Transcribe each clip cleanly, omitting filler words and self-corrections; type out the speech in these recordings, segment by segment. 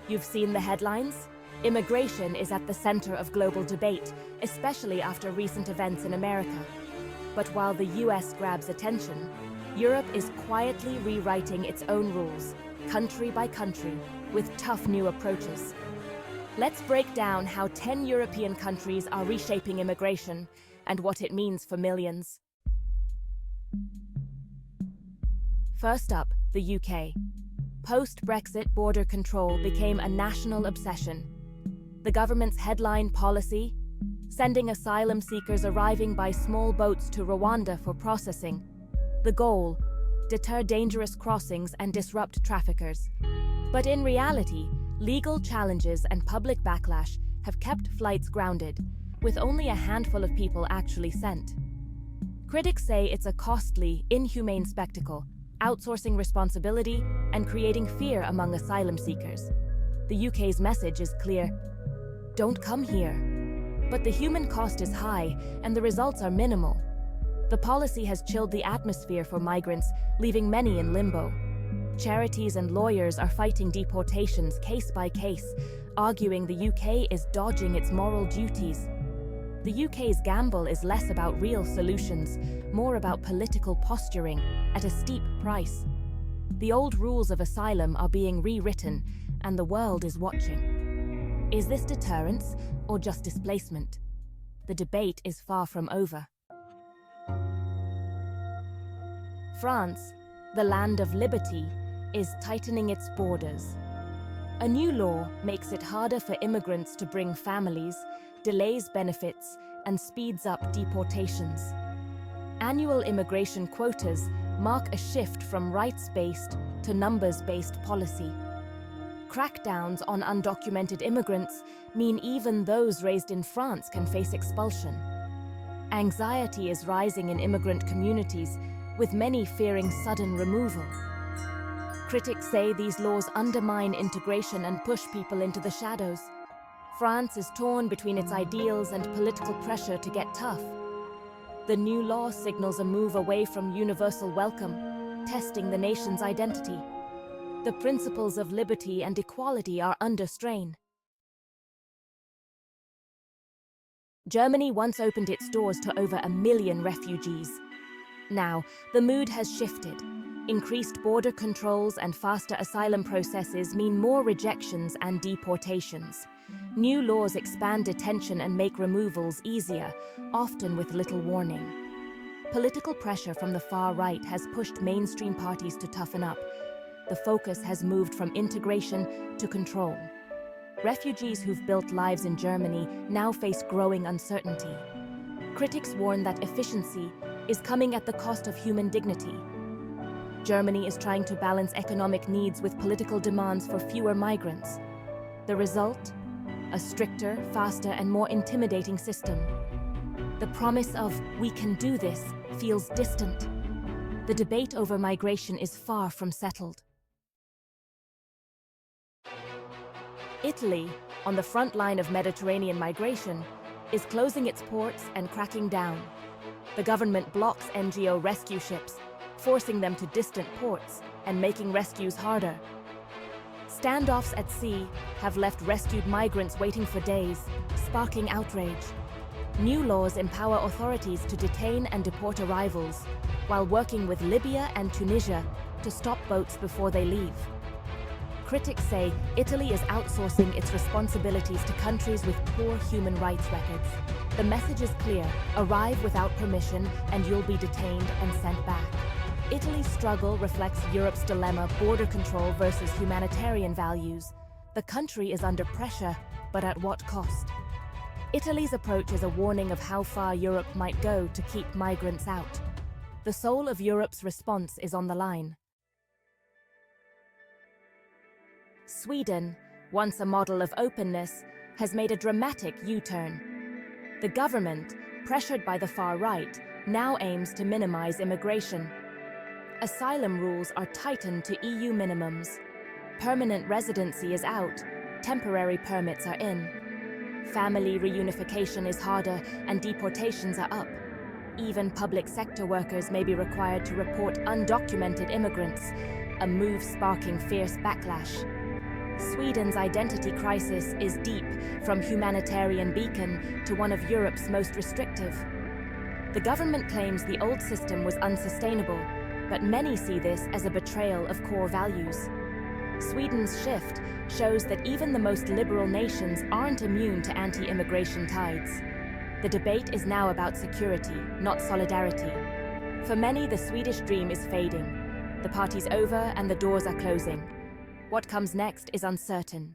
You've seen the headlines? Immigration is at the center of global debate, especially after recent events in America. But while the US grabs attention, Europe is quietly rewriting its own rules, country by country, with tough new approaches. Let's break down how 10 European countries are reshaping immigration and what it means for millions. First up, the UK. Post-Brexit, border control became a national obsession. The government's headline policy: sending asylum seekers arriving by small boats to Rwanda for processing. The goal: deter dangerous crossings and disrupt traffickers. But in reality, legal challenges and public backlash have kept flights grounded, with only a handful of people actually sent. Critics say it's a costly, inhumane spectacle, outsourcing responsibility and creating fear among asylum seekers. The UK's message is clear: don't come here. But the human cost is high, and the results are minimal. The policy has chilled the atmosphere for migrants, leaving many in limbo. Charities and lawyers are fighting deportations case by case, arguing the UK is dodging its moral duties. The UK's gamble is less about real solutions, more about political posturing at a steep price. The old rules of asylum are being rewritten, and the world is watching. Is this deterrence or just displacement? The debate is far from over. France, the land of liberty, is tightening its borders. A new law makes it harder for immigrants to bring families, delays benefits, and speeds up deportations. Annual immigration quotas mark a shift from rights-based to numbers-based policy. Crackdowns on undocumented immigrants mean even those raised in France can face expulsion. Anxiety is rising in immigrant communities, with many fearing sudden removal. Critics say these laws undermine integration and push people into the shadows. France is torn between its ideals and political pressure to get tough. The new law signals a move away from universal welcome, testing the nation's identity. The principles of liberty and equality are under strain. Germany once opened its doors to over 1 million refugees. Now, the mood has shifted. Increased border controls and faster asylum processes mean more rejections and deportations. New laws expand detention and make removals easier, often with little warning. Political pressure from the far right has pushed mainstream parties to toughen up. The focus has moved from integration to control. Refugees who've built lives in Germany now face growing uncertainty. Critics warn that efficiency is coming at the cost of human dignity. Germany is trying to balance economic needs with political demands for fewer migrants. The result? A stricter, faster, and more intimidating system. The promise of "we can do this" feels distant. The debate over migration is far from settled. Italy, on the front line of Mediterranean migration, is closing its ports and cracking down. The government blocks NGO rescue ships, forcing them to distant ports and making rescues harder. Standoffs at sea have left rescued migrants waiting for days, sparking outrage. New laws empower authorities to detain and deport arrivals, while working with Libya and Tunisia to stop boats before they leave. Critics say Italy is outsourcing its responsibilities to countries with poor human rights records. The message is clear: arrive without permission and you'll be detained and sent back. Italy's struggle reflects Europe's dilemma: border control versus humanitarian values. The country is under pressure, but at what cost? Italy's approach is a warning of how far Europe might go to keep migrants out. The soul of Europe's response is on the line. Sweden, once a model of openness, has made a dramatic U-turn. The government, pressured by the far right, now aims to minimize immigration. Asylum rules are tightened to EU minimums. Permanent residency is out, temporary permits are in. Family reunification is harder and deportations are up. Even public sector workers may be required to report undocumented immigrants, a move sparking fierce backlash. Sweden's identity crisis is deep, from humanitarian beacon to one of Europe's most restrictive. The government claims the old system was unsustainable, but many see this as a betrayal of core values. Sweden's shift shows that even the most liberal nations aren't immune to anti-immigration tides. The debate is now about security, not solidarity. For many, the Swedish dream is fading. The party's over and the doors are closing. What comes next is uncertain.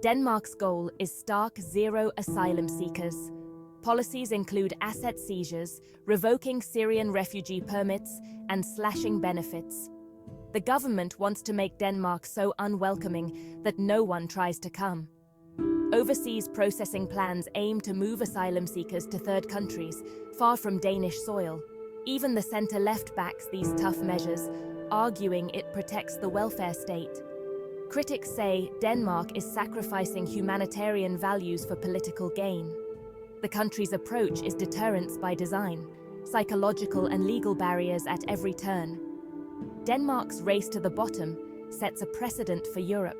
Denmark's goal is stark zero asylum seekers. Policies include asset seizures, revoking Syrian refugee permits, and slashing benefits. The government wants to make Denmark so unwelcoming that no one tries to come. Overseas processing plans aim to move asylum seekers to third countries, far from Danish soil. Even the centre-left backs these tough measures, arguing it protects the welfare state. Critics say Denmark is sacrificing humanitarian values for political gain. The country's approach is deterrence by design, psychological and legal barriers at every turn. Denmark's race to the bottom sets a precedent for Europe.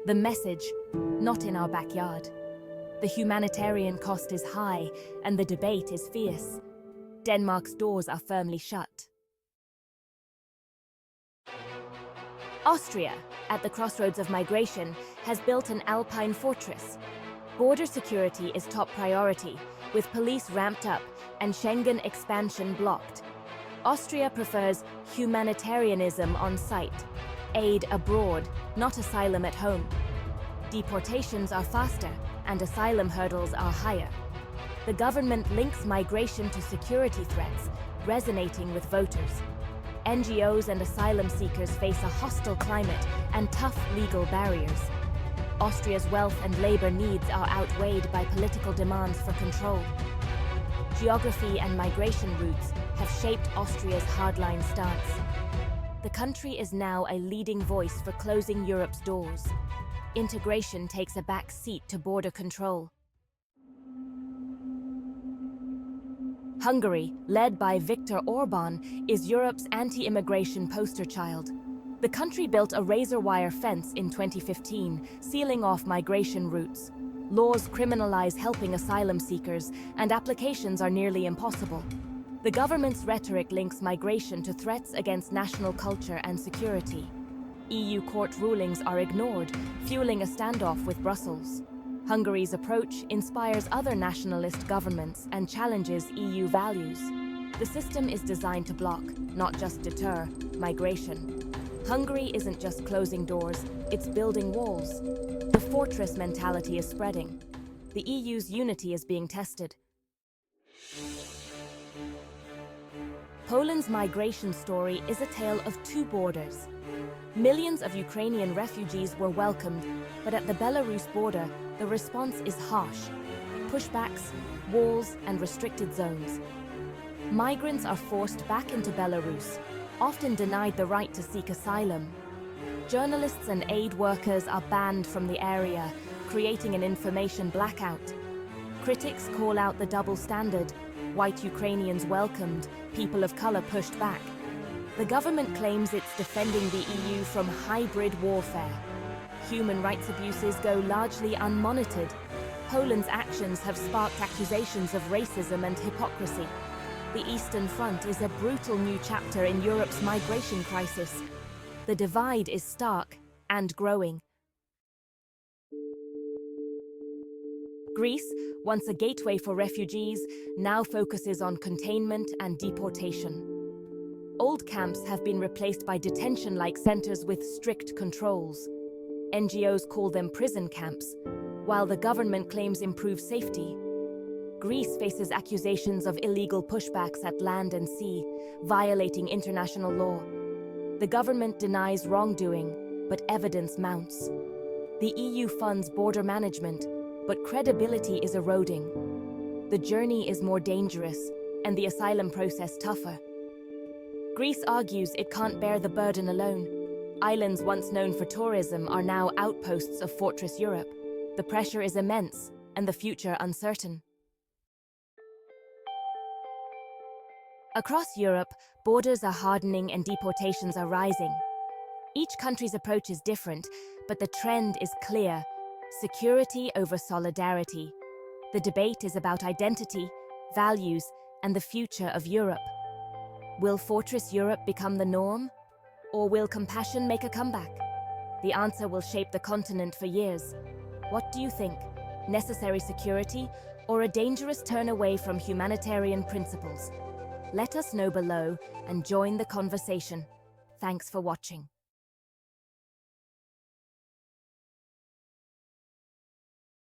The message, not in our backyard. The humanitarian cost is high and the debate is fierce. Denmark's doors are firmly shut. Austria, at the crossroads of migration, has built an Alpine fortress. Border security is top priority, with police ramped up and Schengen expansion blocked. Austria prefers humanitarianism on site, aid abroad, not asylum at home. Deportations are faster and asylum hurdles are higher. The government links migration to security threats, resonating with voters. NGOs and asylum seekers face a hostile climate and tough legal barriers. Austria's wealth and labor needs are outweighed by political demands for control. Geography and migration routes have shaped Austria's hardline stance. The country is now a leading voice for closing Europe's doors. Integration takes a back seat to border control. Hungary, led by Viktor Orbán, is Europe's anti-immigration poster child. The country built a razor-wire fence in 2015, sealing off migration routes. Laws criminalize helping asylum seekers, and applications are nearly impossible. The government's rhetoric links migration to threats against national culture and security. EU court rulings are ignored, fueling a standoff with Brussels. Hungary's approach inspires other nationalist governments and challenges EU values. The system is designed to block, not just deter, migration. Hungary isn't just closing doors, it's building walls. The fortress mentality is spreading. The EU's unity is being tested. Poland's migration story is a tale of two borders. Millions of Ukrainian refugees were welcomed, but at the Belarus border, the response is harsh. Pushbacks, walls, and restricted zones. Migrants are forced back into Belarus, often denied the right to seek asylum. Journalists and aid workers are banned from the area, creating an information blackout. Critics call out the double standard: white Ukrainians welcomed, people of color pushed back. The government claims it's defending the EU from hybrid warfare. Human rights abuses go largely unmonitored. Poland's actions have sparked accusations of racism and hypocrisy. The Eastern Front is a brutal new chapter in Europe's migration crisis. The divide is stark and growing. Greece, once a gateway for refugees, now focuses on containment and deportation. Old camps have been replaced by detention-like centers with strict controls. NGOs call them prison camps, while the government claims improved safety. Greece faces accusations of illegal pushbacks at land and sea, violating international law. The government denies wrongdoing, but evidence mounts. The EU funds border management, but credibility is eroding. The journey is more dangerous, and the asylum process tougher. Greece argues it can't bear the burden alone. Islands once known for tourism are now outposts of Fortress Europe. The pressure is immense, and the future uncertain. Across Europe, borders are hardening and deportations are rising. Each country's approach is different, but the trend is clear: security over solidarity. The debate is about identity, values, and the future of Europe. Will Fortress Europe become the norm? Or will compassion make a comeback? The answer will shape the continent for years. What do you think? Necessary security or a dangerous turn away from humanitarian principles? Let us know below and join the conversation. Thanks for watching.